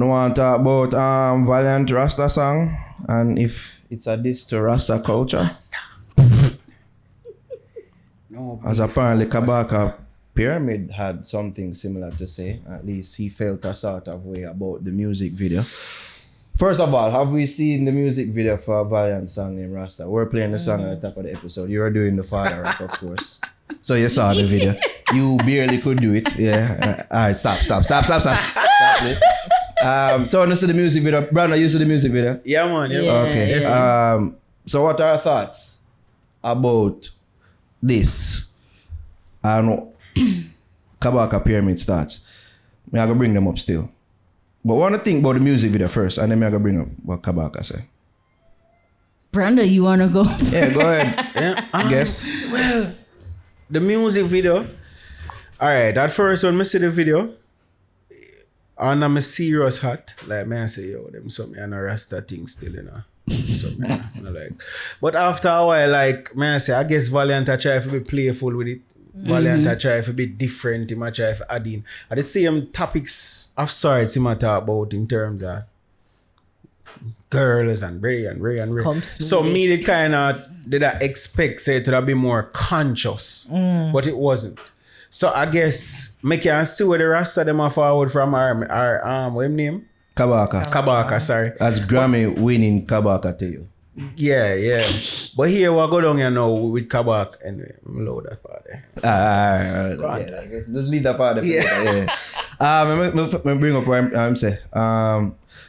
I want to talk about Valiant Rasta song and if it's a diss to Rasta culture. No, as apparently Kabaka Pyramid had something similar to say. At least he felt a sort of way about the music video. First of all, have we seen the music video for a Valiant song named Rasta? We're playing the song at the top of the episode. You were doing the father rap, of course. So you saw the video. You barely could do it. Yeah. All right, stop it. So I see the music video. BrandO, you see the music video? Yeah, man. Yeah. Okay. Yeah. So what are our thoughts about this? And Kabaka Pyramid starts. I'm going to bring them up still. But I want to think about the music video first, and then I'm going to bring up what Kabaka said. BrandO, you want to go? Yeah, go ahead. Yeah, I guess. Well, the music video. All right, at first when I see the video, and I'm a serious hot, like man say, yo, them something and a Rasta thing still, you know. Something, you know, like. But after a while, like, man say, I guess Valiant I try to be playful with it. Valiant I try to be different, he might try to add in. At the same topics of sorts he might talk about in terms of girls and Ray. So me did kind of did I expect say to be more conscious, but it wasn't. So I guess me can see where the rest of them are forward from our what name? Kabaka, sorry. As Grammy winning Kabaka to you. Yeah. But here we go down here now with Kabaka. Anyway, I'm load that part there. Yeah, let's leave that part there. Yeah. Bring up what I'm saying.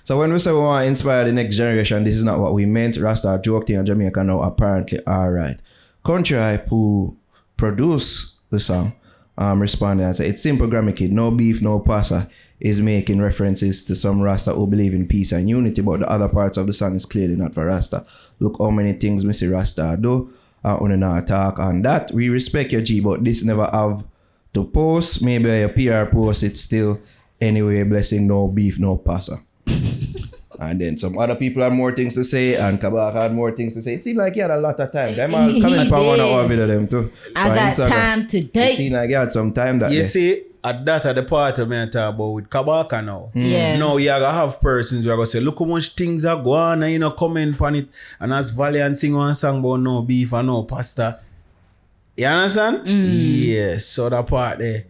So when we say we want to inspire the next generation, this is not what we meant. Rasta joke thing in Jamaica now apparently alright. Country Hype, who produced the song, responded and said, it's simple, Grammy Kid, no beef, no passa, is making references to some Rasta who believe in peace and unity, but the other parts of the song is clearly not for Rasta. Look how many things Missy Rasta do, on not talk on that. We respect your G, but this never have to post. Maybe a PR post, it's still anyway, blessing, no beef, no passa. And then some other people had more things to say, and Kabaka had more things to say. It seemed like he had a lot of time. Them all coming for one hour video them too. I got Instagram. Time today. It seemed like he had some time that you day. See, at that at the part of me I talk about with Kabaka now. Yeah. No, you gotta have persons who are gonna say, look how much things are going on, and you know, comment on it. And as Valiant sing one song about no beef and no pasta. You understand? Yeah, so that part there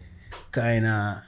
kinda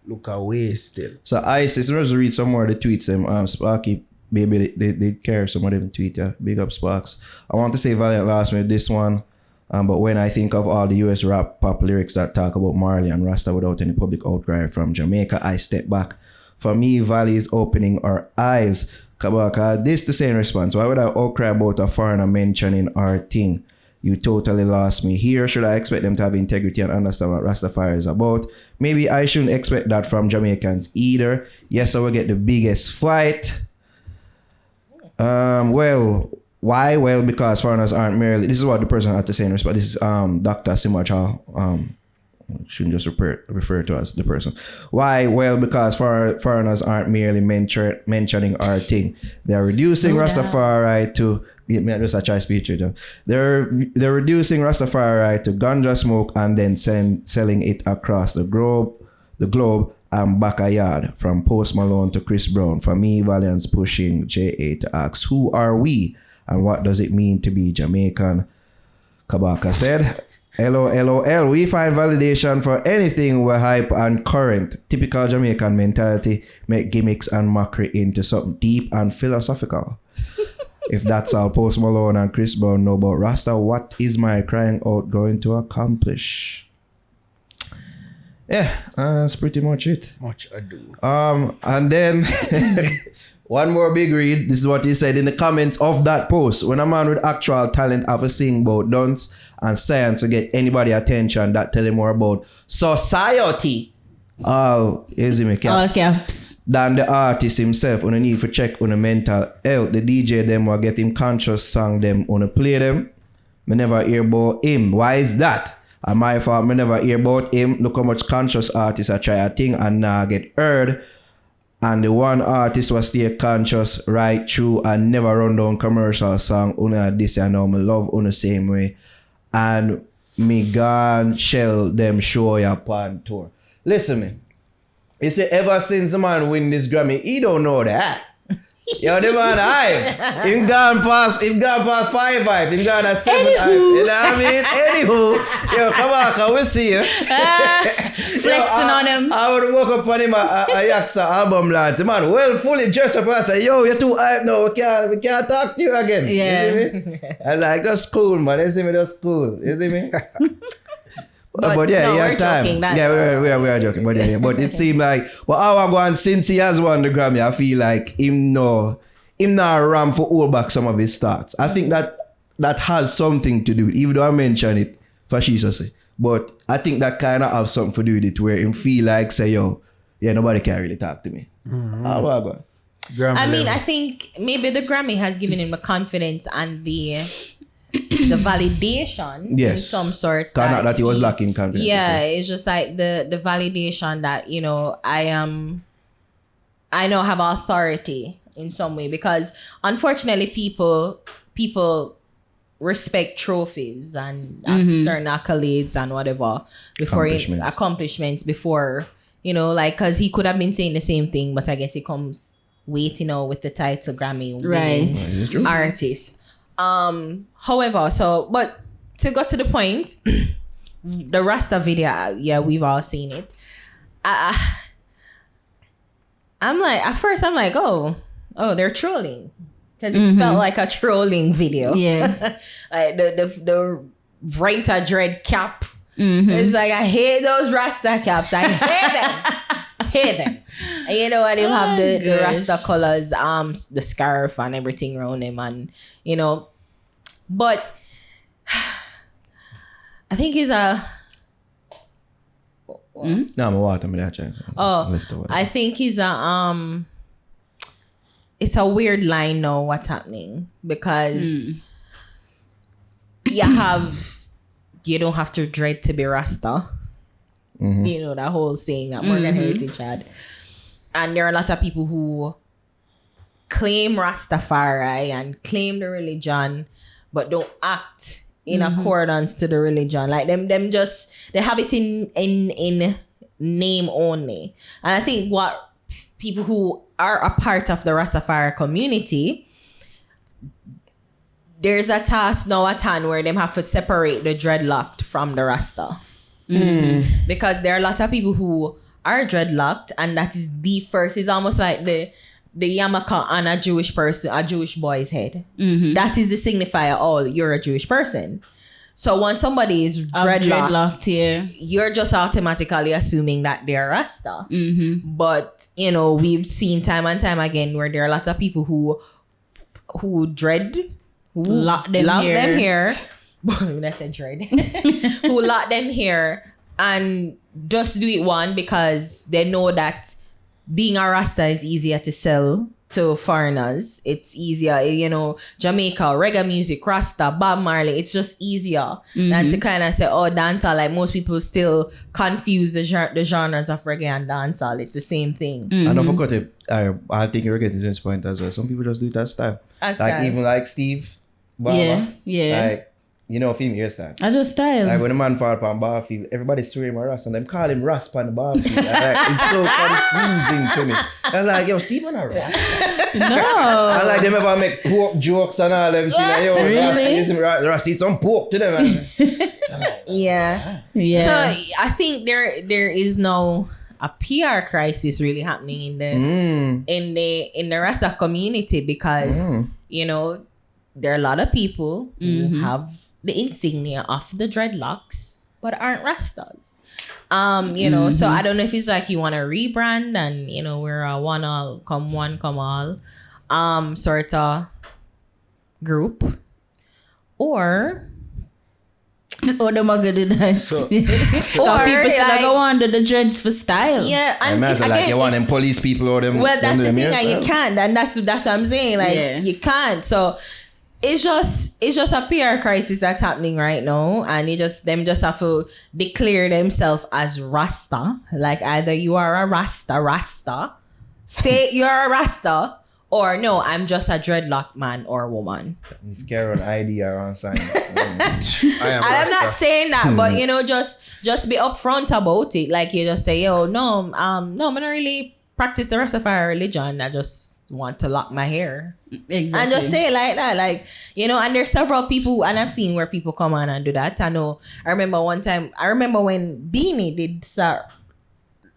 look away still. So ISIS, let's read some more of the tweets them. Sparky, baby, they care some of them tweet, yeah. Big up Sparks. I want to say Valiant last minute this one. But when I think of all the US rap pop lyrics that talk about Marley and Rasta without any public outcry from Jamaica, I step back. For me, Valley is opening our eyes. Kabaka, this the same response. Why would I outcry about a foreigner mentioning our thing? You totally lost me here. Should I expect them to have integrity and understand what Rastafari is about? Maybe I shouldn't expect that from Jamaicans either. Yes, I will get the biggest fight. Well, why? Well, because foreigners aren't merely... This is what the person had to say in response. This is Dr. Simachal. Shouldn't just refer to as the person. Why? Well, because foreigners aren't merely mentioning our thing. They're reducing Rastafari to... Just a try speech. They're reducing Rastafari to ganja smoke and then selling it across the globe and backyard, from Post Malone to Chris Brown. For me, Valiant's pushing JA to ask, who are we and what does it mean to be Jamaican? Kabaka said, LOL, we find validation for anything we're hype and current. Typical Jamaican mentality, make gimmicks and mockery into something deep and philosophical. If that's all Post Malone and Chris Brown know about Rasta, what is my crying out going to accomplish? Yeah, that's pretty much it. Much ado. And then one more big read. This is what he said in the comments of that post. When a man with actual talent have a sing about dance and science to get anybody attention, that tell him more about society. Easy me caps. All caps. Than the artist himself. On the need for check on the mental health. The DJ them will get him conscious song them on the play them. Me never hear about him. Why is that? And my fault, me never hear about him. Look how much conscious artists I try a thing and now get heard. And the one artist was stay conscious right through and never run down commercial song. Una this and now me love on the same way. And me gone shell them show ya upon tour. Listen me. He said ever since the man win this Grammy, he don't know that. Yo, the man hype. Him gone past 5 hype. Him gone at 7 hype. You know what I mean? Anywho, yo, Kabaka, we see you. Flexing on him. I would walk up on him a Yaksa album launch. The man well fully dressed up and I say, yo, you're too hype now. We can't talk to you again. Yeah. You see me? I was like, that's cool, man. You see me? That's cool. You see me? But yeah, no, he we're had time. joking, Yeah, we are joking. But yeah, but it seemed like, but how I go on since he has won the Grammy, I feel like him not ram for hold back some of his stats. I think that has something to do with it, even though I mentioned it facetiously. But I think that kind of have something to do with it, where him feel like say, yo, yeah, nobody can really talk to me. How I go? I mean, I think maybe the Grammy has given him the confidence and the validation in some sorts. That he was lacking confidence. Yeah, it's just like the validation that, you know, I now have authority in some way, because unfortunately people respect trophies and certain accolades and whatever before accomplishments before, you know, like, because he could have been saying the same thing, but I guess he comes waiting out with the title Grammy artist. However, but to go to the point, the Rasta video, yeah, we've all seen it. I'm like, at first I'm like, oh, they're trolling, because it felt like a trolling video. Yeah. Like the Renta dread cap. It's like, I hate those Rasta caps. I hate them. And you know what? They'll have the Rasta colors, the scarf and everything around them, and you know. But I think he's a. No, I'm water me that chance. I think he's a It's a weird line now. What's happening, because you don't have to dread to be Rasta. You know, that whole saying that Morgan Heritage had. And there are a lot of people who claim Rastafari and claim the religion, but don't act in accordance to the religion. Like them just, they have it in name only. And I think what people who are a part of the Rastafari community, there's a task now at hand where them have to separate the dreadlocked from the Rasta. Because there are a lot of people who are dreadlocked, and that is the first, is almost like the yarmulke on a Jewish person, a Jewish boy's head. That is the signifier, oh, you're a Jewish person. So when somebody is dreadlocked, you're just automatically assuming that they're Rasta. But, you know, we've seen time and time again where there are a lot of people who lock them here. When I said dread, who lock them here and just do it one, because they know that being a Rasta is easier to sell to foreigners. It's easier, you know, Jamaica, reggae music, Rasta, Bob Marley. It's just easier than to kind of say, oh, dancehall. Like, most people still confuse the genres of reggae and dancehall. It's the same thing. And I forgot it. I think you're getting to this point as well. Some people just do it as style. Even like Steve Barber. Yeah. Like, you know, female hairstyle. I just style. Like when a man fall upon Barfield, everybody swear him a Ras, and them call him Rasp on the Barfield. Like, it's so confusing to me. I was like, yo, Steve on a Ras. No. I like them ever make pork jokes and all them things. Like, yo, Really? Ras eat some pork to them. Man. Yeah. So I think there is no a PR crisis really happening in the Rasta community, because you know, there are a lot of people who have the insignia of the dreadlocks but aren't Rastas. You know, so I don't know if it's like you want to rebrand and, you know, we're a one come all sort of group, or them are good at that. So- Or people still like, go under the dreads for style. yeah, and Imagine like you want them police people or them. well, that's the them thing, and you hairstyle. can't, and that's what I'm saying. Like, you can't. So it's just a PR crisis that's happening right now, and them just have to declare themselves as Rasta. Like, either you are a Rasta, say you're a Rasta, or no, I'm just a dreadlock man or woman. If you carry an ID or on sign. I'm not saying that, but just be upfront about it. Like you just say, yo, no, I'm not really practice the Rastafari religion. I just want to lock my hair. Exactly. And just say it like that. Like, and there's several people, and I've seen where people come on and do that. I remember one time, when Beanie did start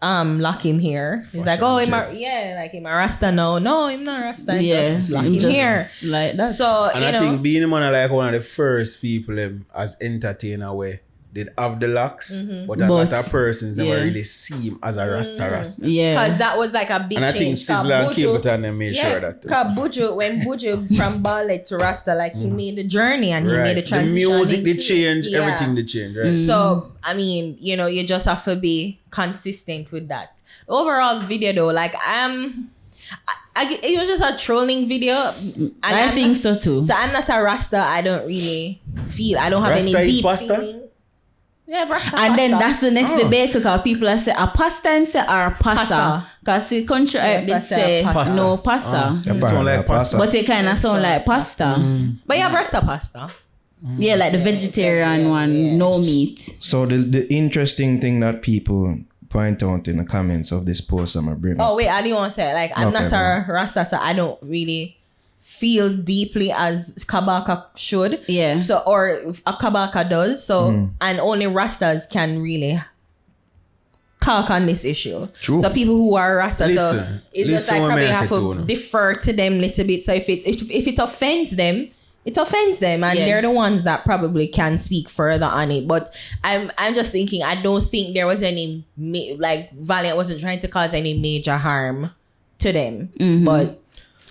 lock him here. He's like, oh, am I Rasta now? No, I'm not Rasta. Just lock him here. Like that. So, and I think Beanie Man like one of the first people as entertainer way did have the locks, but a lot of persons never really see him as a Rasta. Yeah. Because that was like a big and I think change. Sizzla and Capleton they made sure that. Because when Buju from ballet to Rasta, like he made the journey and he made the transition. The music did change, everything did change, right? So, I mean, you just have to be consistent with that. Overall video though, like it was just a trolling video. And I think so too. So I'm not a Rasta. I don't really feel, I don't have Rasta any deep pasta? feeling. Yeah, Rasta And pasta. then that's the next debate because people are say a pasta and say or pasta. Pasta. Because the country did pasta, say pasta. no pasta. It sound like pasta. But it kind of sound like pasta. But you have Rasta pasta. Yeah, like the vegetarian one, no meat. So the interesting thing that people point out in the comments of this post I'm gonna bring up. Oh wait, I didn't want to say it. Like I'm not a Rasta, so I don't really feel deeply as Kabaka should. Yeah. So or a Kabaka does. So and only Rastas can really talk on this issue. True. So people who are Rasta, so it's just like what probably me have say to too, no? defer to them a little bit. So if it offends them, it offends them, and Yeah. they're the ones that probably can speak further on it. But I'm just thinking, I don't think there was any like Valiant wasn't trying to cause any major harm to them. But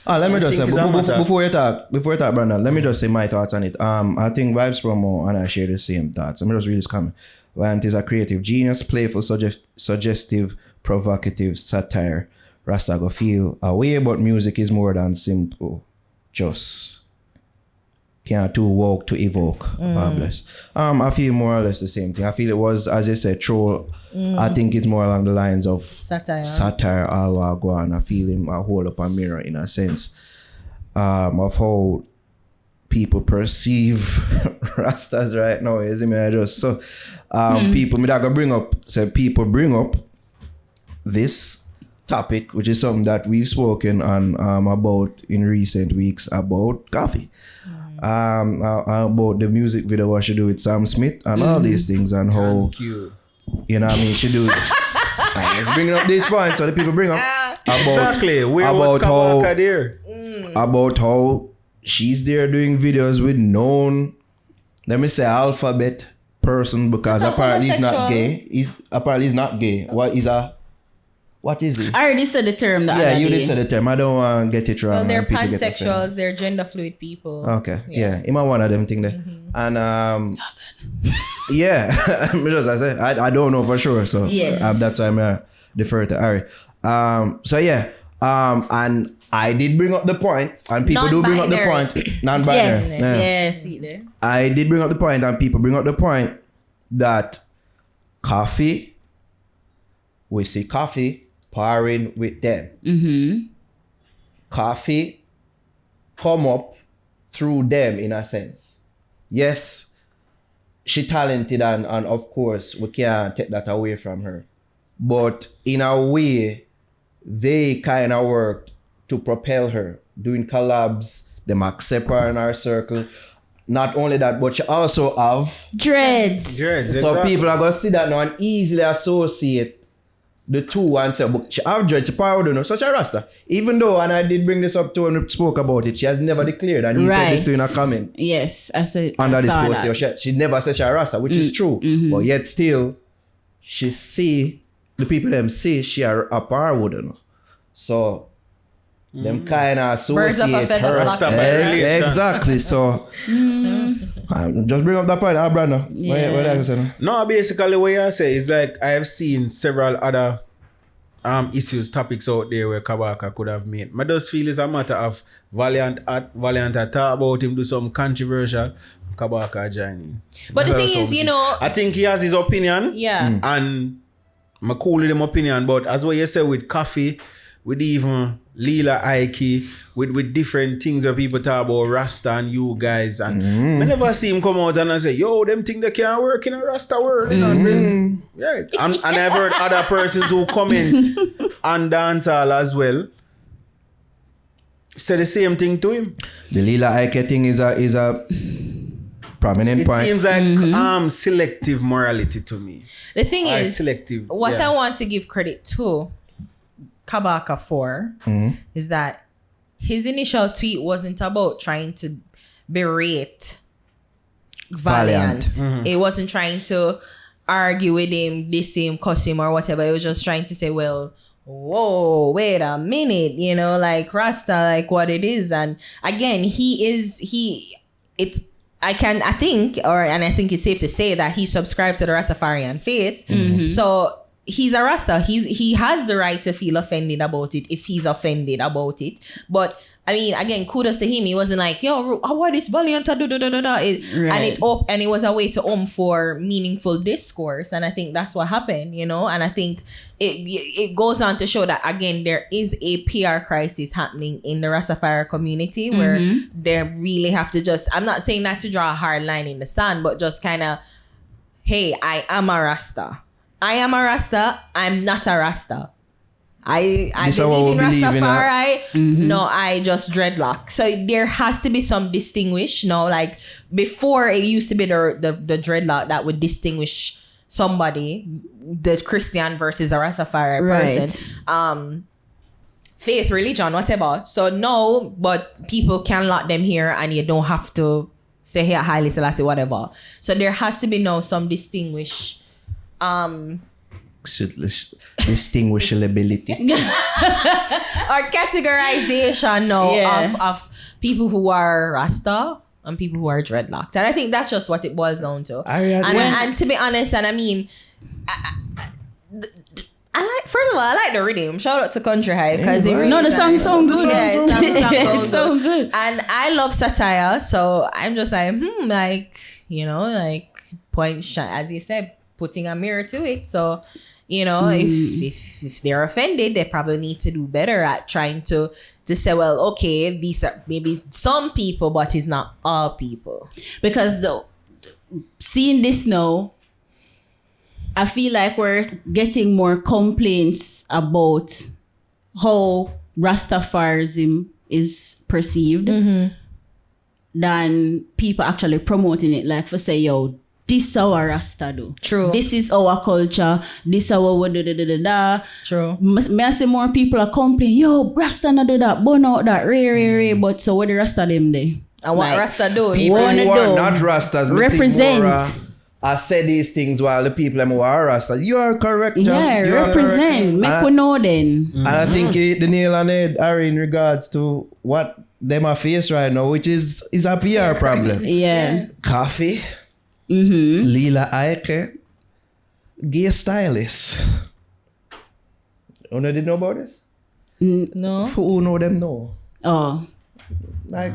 Let me just say, think it's a matter. before you talk, Brandon, let me just say my thoughts on it. I think Vibes Promo and I share the same thoughts. Let me just read this comment. Valiant is a creative genius, playful, suggestive, provocative satire. Rasta go feel away, but music is more than simple. Just can't too woke to evoke. God bless. I feel more or less the same thing. I feel it was, as I said, troll. I think it's more along the lines of satire all go on. I feel him hold up a mirror in a sense of how people perceive Rastas right now. You see me? I just so people me that go bring up. So people bring up this topic, which is something that we've spoken on about in recent weeks about coffee. About the music video what she do with Sam Smith and all these things and how you know what I mean she do it. Let's bring up these points so the people bring up about Exactly. Where was Kabaka there? About how she's there doing videos with known, let me say, alphabet person because apparently he's not gay. He's not gay. What is it? I already said the term that. Yeah, you did say the term. I don't want to get it wrong. well, they're and people get offended. pansexuals, they're gender fluid people. Okay, yeah. Him one of them thing there. And yeah, because I said I don't know for sure, so Yes. that's why I'm defer to Ari. So yeah, and I did bring up the point, and people do bring up the point. Non-binary. Yes, see there. I did bring up the point, and people bring up the point that coffee, we see coffee pairing with them. Coffee come up through them in a sense. Yes, she talented and of course we can't take that away from her. But in a way, they kind of worked to propel her, doing collabs, them accept her in our circle. Not only that, but she also have Dreads. so exactly. people are gonna see that now and easily associate the two and say, but she have dread, she power, no, so she a Rasta. Even though, and I did bring this up to when we spoke about it, she has never declared, and he said this to in a comment. Yes, I said Under this saw post, that. she never said she a Rasta, which is true. But yet still, she see, the people them say she a power, no. So, them kind of Birds of a associate feather her. flock together. Exactly, so, just bring up that point, Brandon. What are you saying? No, basically what you say is like I have seen several other issues, topics out there where Kabaka could have made. I just feel it's a matter of Valiant talk about him, do some controversial, Kabaka joining. But the thing is, I think he has his opinion. Yeah. And I'm cool with him opinion, but as what you say with coffee, with even Lila Ike, with different things that people talk about Rasta and you guys. And I never see him come out and I say, yo, them think they can't work in a Rasta world. You know? Yeah. And I've heard other persons who comment on dancehall as well say the same thing to him. The Lila Ike thing is a prominent point. It seems like selective morality to me. The thing is, selective, what I want to give credit to Kabaka for is that his initial tweet wasn't about trying to berate Valiant. It wasn't trying to argue with him, diss him, cuss him or whatever. It was just trying to say, well, whoa, wait a minute, you know, like Rasta, like what it is. And again, I think it's safe to say that he subscribes to the Rastafarian faith. So he's a Rasta. He has the right to feel offended about it if he's offended about it. But I mean, again, kudos to him. He wasn't like, yo, what is Valiant? And it was a way to for meaningful discourse. And I think that's what happened, you know. And I think it goes on to show that, again, there is a PR crisis happening in the Rastafari community where they really have to just, I'm not saying that to draw a hard line in the sand, but just kind of, hey, I am a Rasta. I am a Rasta. I'm not a Rasta. I believe in Rastafari. No, I just dreadlock. So there has to be some distinguish. You know, like before it used to be the dreadlock that would distinguish somebody, the Christian versus a Rastafari person. Faith, religion, whatever. So no, but people can lock them here and you don't have to say here highly Selassie, whatever. So there has to be now some distinguish distinguishability or categorization of people who are Rasta and people who are dreadlocked. And I think that's just what it boils down to. And to be honest, and I mean, first of all, I like the rhythm. Shout out to Country High because the song sound good. It sounds good. And I love satire, so I'm just like, like, you know, like point, as you said, putting a mirror to it. So, you know, if they're offended, they probably need to do better at trying to say, well, okay, these are maybe some people, but it's not all people. Because seeing this now, I feel like we're getting more complaints about how Rastafarism is perceived than people actually promoting it. Like for say, yo, this is our Rasta do. True. This is our culture. This is our da. True. May I say more people are complaining, yo, Rasta na do that, burn out that, ray. But so what the Rasta them there? And what Rasta do? People who are not Rastas represent. I say these things while the people who are Rastas. You are correct, James. Yeah, you represent. Make we know then. And I think the nail on it are in regards to what them are face right now, which is a PR problem. Yeah. Coffee. Lila Ike, gay stylist. You didn't know about this? No. Who know them know? Oh. Like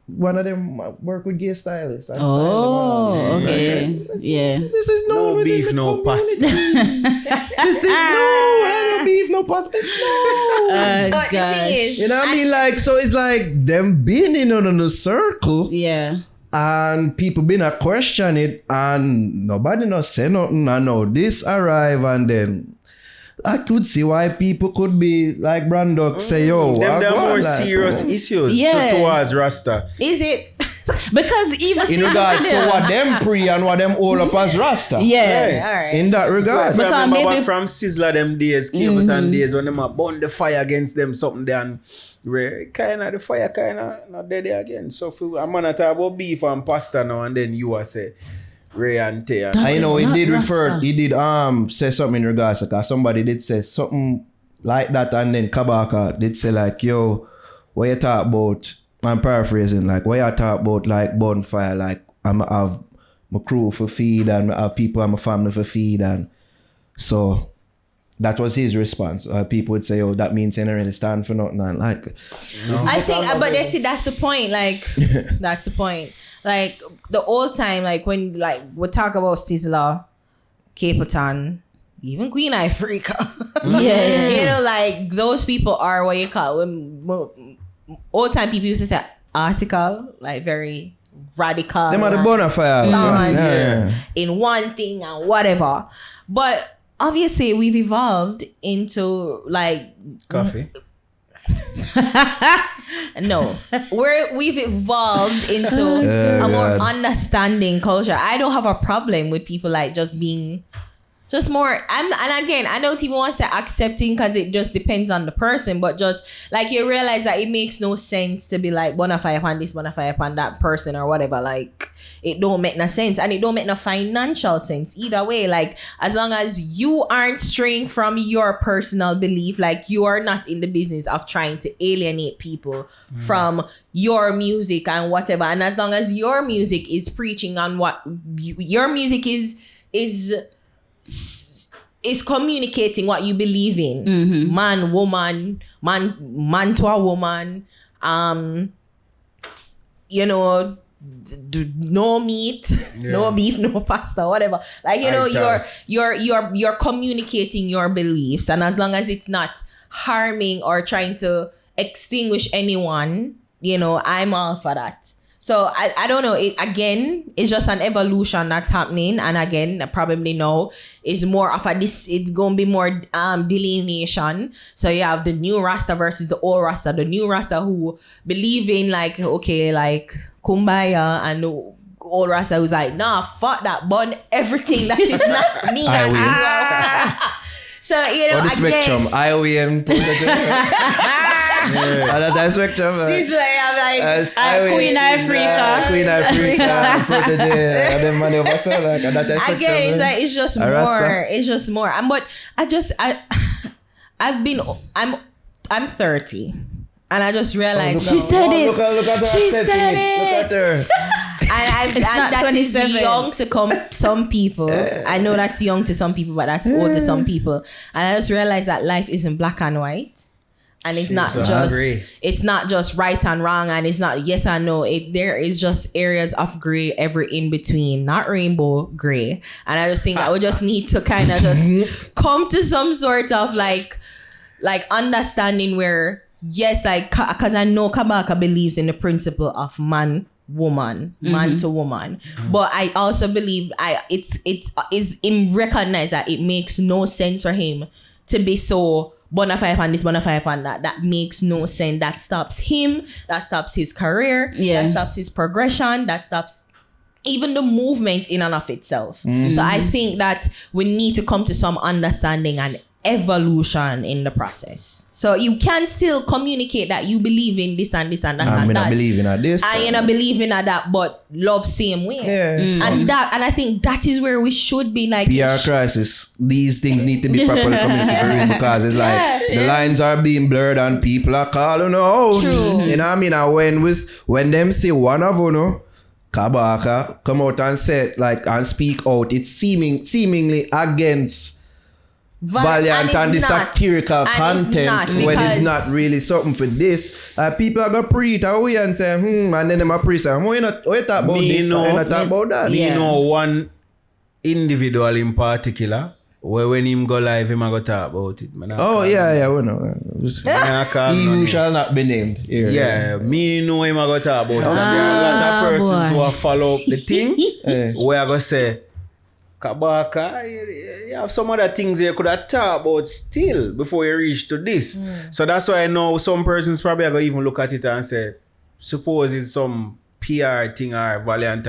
one of them work with gay stylists. Okay. Yeah. This is no beef, no pasta. This is no beef, no pasta. No. Gosh. You know what I mean? Like, so it's like them being in on a circle. Yeah. And people been a question it and nobody no say nothing. I know this arrive and then I could see why people could be like BrandO say, yo, there are more serious issues towards Rasta. Is it? Because even in regards to what them pre and what them all up as Rasta. Yeah. All right. In that regard. Because I remember back from Sizzler them days, Cableton days when them burn the fire against them something then kind of the fire kind of not dead again. So if I'm gonna talk about beef and pasta now and then you are say Ray and Tay. I know he did say something in regards to because somebody did say something like that and then Kabaka did say like, yo, what you talk about, I'm paraphrasing, like what you talk about like bonfire, like I'm have my crew for feed and I have people and my family for feed and so that was his response. People would say, oh, that means they don't really stand for nothing. And like, no. I think, but they see that's the point. Like, that's the point. Like, the old time, like, when, like, we talk about Sizzler, Cableton, even Queen Africa. Yeah. You know, like those people are what you call old time people used to say article, like very radical. Them are the bona fide. Staunch in one thing and whatever. But obviously we've evolved into like Coffee. no, we've evolved into a more understanding culture. I don't have a problem with people like just being just more. And again, I don't even want to say accepting because it just depends on the person. But just like you realize that it makes no sense to be like bona fide upon this, bona fide upon that person or whatever. Like it don't make no sense, and it don't make no financial sense either way. Like as long as you aren't straying from your personal belief, like you are not in the business of trying to alienate people from your music and whatever. And as long as your music is preaching on what your music is communicating what you believe in, man, woman, man to a woman, you know, no meat, no beef, no pasta, whatever. Like, you know, you're communicating your beliefs, and as long as it's not harming or trying to extinguish anyone, you know, I'm all for that. So I don't know. It's just an evolution that's happening, and again, probably now is more of it's gonna be more delineation. So you have the new Rasta versus the old Rasta. The new Rasta who believe in like kumbaya, and the old Rasta who's like, nah, fuck that, burn everything that is not me. So you know, the spectrum, ION. That spectrum. Queen Africa, protege, and then money over so like that spectrum. Again, it's like it's just more. It's just more. But I'm 30, and I just realized she said it. Look at her. She said it. Look at her. And that 27. Is young to some people. I know that's young to some people, but that's old to some people. And I just realized that life isn't black and white. And it's not just right and wrong, and it's not yes and no. There is just areas of gray every in between, not rainbow gray. And I just think that we just need to kind of just come to some sort of like understanding where yes, like because I know Kabaka believes in the principle of man to woman, but I also believe it's him recognize that it makes no sense for him to be so bona fide on this, bona fide on that. That makes no sense. That stops him. That stops his career. Yeah. That stops his progression. That stops even the movement in and of itself. So I think that we need to come to some understanding and evolution in the process. So you can still communicate that you believe in this and this and that and that. I believe in this. And you know believe in that, but love same way. Yeah. And I think that is where we should be like PR crisis. These things need to be properly communicated because it's like the lines are being blurred and people are calling out. True. You know what I mean? And when them say one of you Kabaka come out and say like and speak out, it's seemingly against Valiant and the satirical content when it's not really something for this. People are gonna preach away and say, and then them a preach and you talk about this, not talk about that. Me know one individual in particular where when him go live, him a go talk about it. We know. He shall not be named. Me know him a go talk about it. There are a lot of persons who have follow up the thing where I go say, Kabaka, you have some other things you could have talked about still before you reach to this. So that's why I know some persons probably are going to even look at it and say, suppose it's some PR thing or Valiant.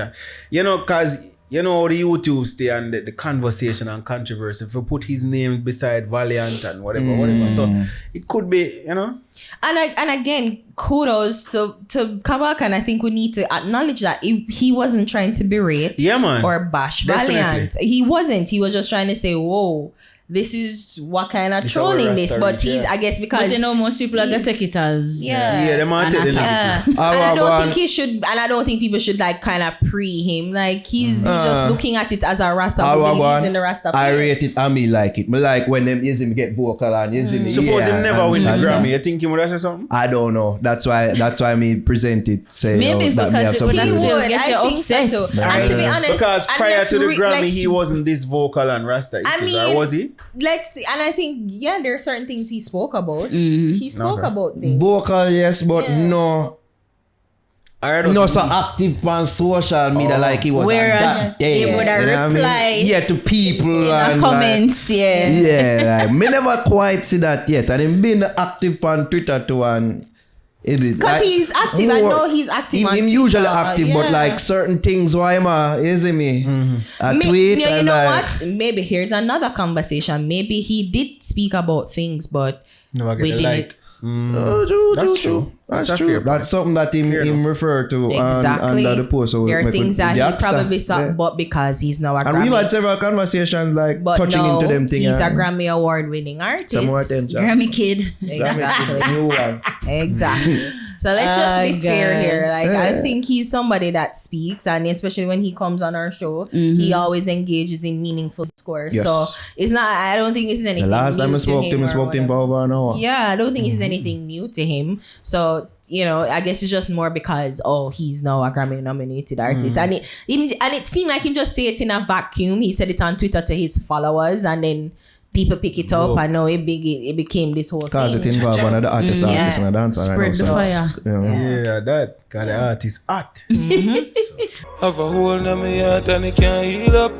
You know, because you know the YouTube stay and the conversation and controversy. If you put his name beside Valiant and whatever. So it could be, you know. And again, kudos to Kabaka, and I think we need to acknowledge that he wasn't trying to berate or bash Valiant. He wasn't. He was just trying to say, whoa, this is what kind of trolling this. But he's, I guess, because... But you know, most people are going to take it as... they might take it. And I don't think he should... And I don't think people should, like, kind of pre him. Like, he's just looking at it as a Rasta who believes in the Rasta. I rate it and me like it. Me like when them use him get vocal and use him... Suppose him never win the Grammy. You think he would have said something? I don't know. That's why me present it. Say, maybe because it would still get you upset. And to be honest... Because prior to the Grammy, he wasn't this vocal and Rasta. Was he? and I think there are certain things he spoke about. He spoke about things. Vocal, yes, but no. No, so active on social media like he was. Whereas he would have replied, yeah, to people and comments, yeah. Like, me never quite see that yet, and him being active on Twitter too, and because he's active. I know he's active. Him usually active, but like certain things, why isn't me? A tweet. You know what? Maybe here's another conversation. Maybe he did speak about things, but we didn't. That's true. That's true. That's something that him referred to under the post. So there are things that he probably saw, but because he's now a Grammy. And we've had several conversations like touching into them things. He's a Grammy award-winning artist. Some more attention. Grammy kid. Exactly. New one. Exactly. So let's just be fair here. Like I think he's somebody that speaks, and especially when he comes on our show, he always engages in meaningful discourse. Yes. So it's not. I don't think this is anything. The last time I spoke to him for over an hour. Yeah, I don't think it's anything new to him. So I guess it's just more because he's now a Grammy nominated artist, and it seemed like him just say it in a vacuum. He said it on Twitter to his followers, and then people pick it up, and now it became this whole thing. Because it involved one of the artists and a dancer. Spread the fire. Yeah, that got the artist hot. Have a hole in my heart and it can't heal up.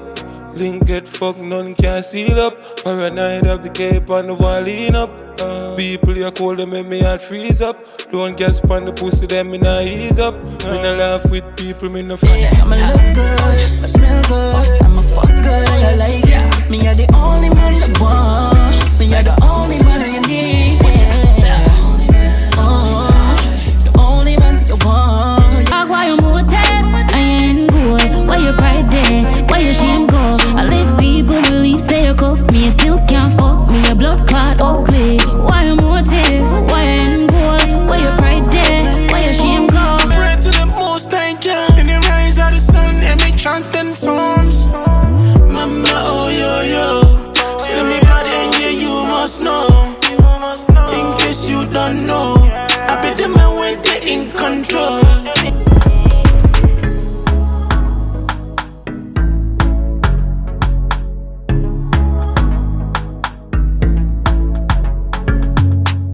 Link get fucked, none can seal up. Paranoid of the cape and the wall lean up. People you cold, them make me heart freeze up. Don't gasp on the pussy, them me not ease up. Me not laugh with people, me no fight. I'ma look good, I smell good, I'ma fuck good, I like it. Me are the only man you want. Me are the only man you need. The only man you want. Why you motive? I ain't good. Why you pride there? Why you shame go? I live people believe say you cuff me, you still can't fuck me. Your blood clot ugly. Why you motive? Why you ain't good? Why you pride there? Why you shame go? Pray to the most I can. In the rise of the sun, and me chanting songs. Mama, oh yo. See me body and yeah, you must know. In case you don't know, I be the man when they in control.